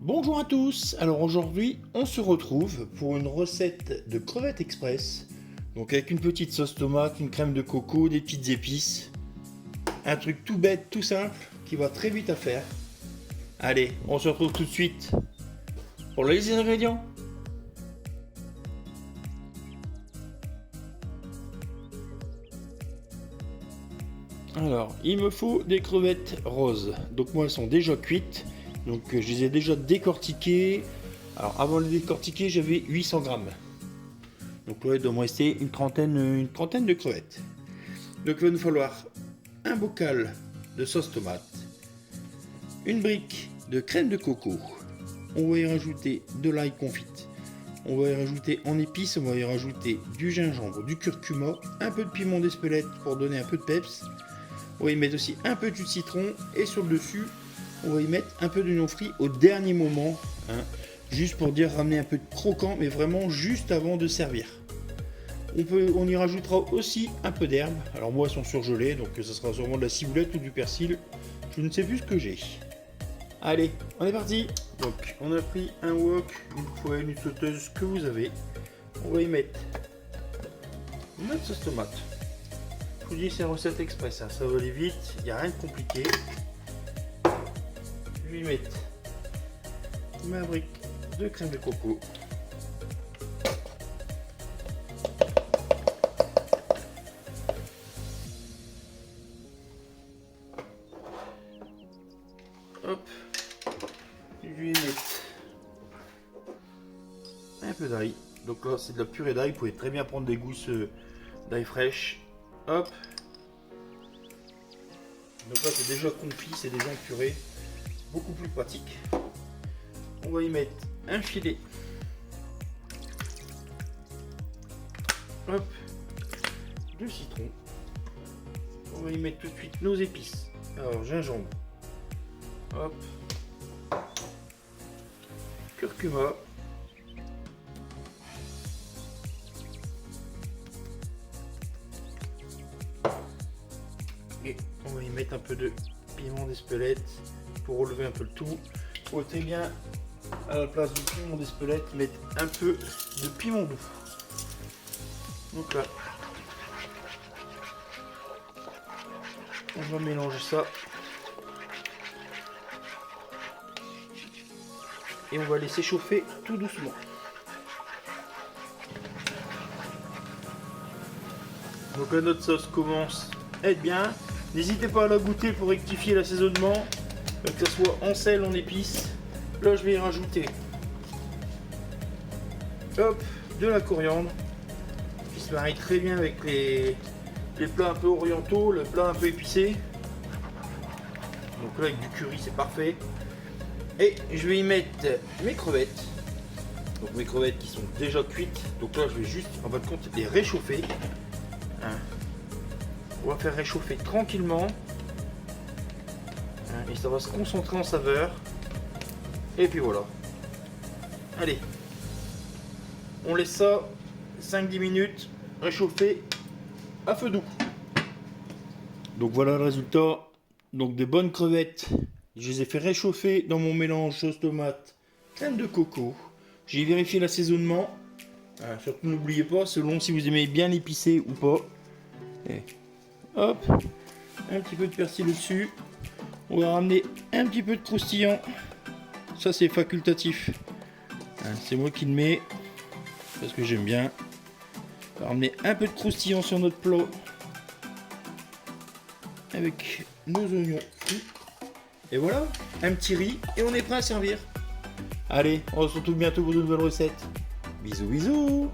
Bonjour à tous, alors aujourd'hui on se retrouve pour une recette de crevettes express. Donc avec une petite sauce tomate, une crème de coco, des petites épices. Un truc tout bête, tout simple, qui va très vite à faire. Allez, on se retrouve tout de suite pour la liste des ingrédients. Alors, il me faut des crevettes roses. Donc moi elles sont déjà cuites. Donc je les ai déjà décortiquées. Alors avant de les décortiquer, j'avais 800 grammes. Donc là il doit me rester une trentaine de crevettes. Donc il va nous falloir un bocal de sauce tomate, une brique de crème de coco. On va y rajouter de l'ail confite. On va y rajouter en épices, on va y rajouter du gingembre, du curcuma, un peu de piment d'Espelette pour donner un peu de peps. On va y mettre aussi un peu de jus de citron et sur le dessus, on va y mettre un peu d'oignon frit au dernier moment, juste pour dire ramener un peu de croquant, mais vraiment juste avant de servir. On y rajoutera aussi un peu d'herbe. Alors moi, elles sont surgelées, donc ça sera sûrement de la ciboulette ou du persil. Je ne sais plus ce que j'ai. Allez, on est parti. Donc, on a pris un wok, une poêle, une sauteuse que vous avez. On va y mettre notre sauce tomate. Je vous dis, c'est une recette express, ça va aller vite, il n'y a rien de compliqué. Je vais y mettre ma brique de crème de coco. Hop, je vais y mettre un peu d'ail. Donc là, c'est de la purée d'ail. Vous pouvez très bien prendre des gousses d'ail fraîche. Hop. Donc là, c'est déjà confit, c'est déjà purée. Beaucoup plus pratique. On va y mettre un filet. Hop. De citron. On va y mettre tout de suite nos épices. Alors, gingembre. Hop. Curcuma. Et on va y mettre un peu de piment d'Espelette pour relever un peu le tout. Il faut très bien, à la place du piment d'Espelette, mettre un peu de piment doux. Donc là, on va mélanger ça. Et on va laisser chauffer tout doucement. Donc là, notre sauce commence à être bien. N'hésitez pas à la goûter pour rectifier l'assaisonnement, que ce soit en sel, en épices. Là, je vais y rajouter hop, de la coriandre qui se marie très bien avec les plats un peu orientaux, le plat un peu épicé. Donc là, avec du curry, c'est parfait. Et je vais y mettre mes crevettes. Donc mes crevettes qui sont déjà cuites. Donc là, je vais juste, en fin de compte, les réchauffer. On va faire réchauffer tranquillement. Et ça va se concentrer en saveur. Et puis voilà. Allez. On laisse ça 5-10 minutes réchauffer à feu doux. Donc voilà le résultat. Donc des bonnes crevettes. Je les ai fait réchauffer dans mon mélange sauce tomate, crème de coco. J'ai vérifié l'assaisonnement. Surtout n'oubliez pas, selon si vous aimez bien l'épicé ou pas. Et hop, un petit peu de persil au-dessus. On va ramener un petit peu de croustillant. Ça c'est facultatif. C'est moi qui le mets parce que j'aime bien. On va ramener un peu de croustillant sur notre plat avec nos oignons frits. Et voilà, un petit riz et on est prêt à servir. Allez, on se retrouve bientôt pour de nouvelles recettes. Bisous bisous.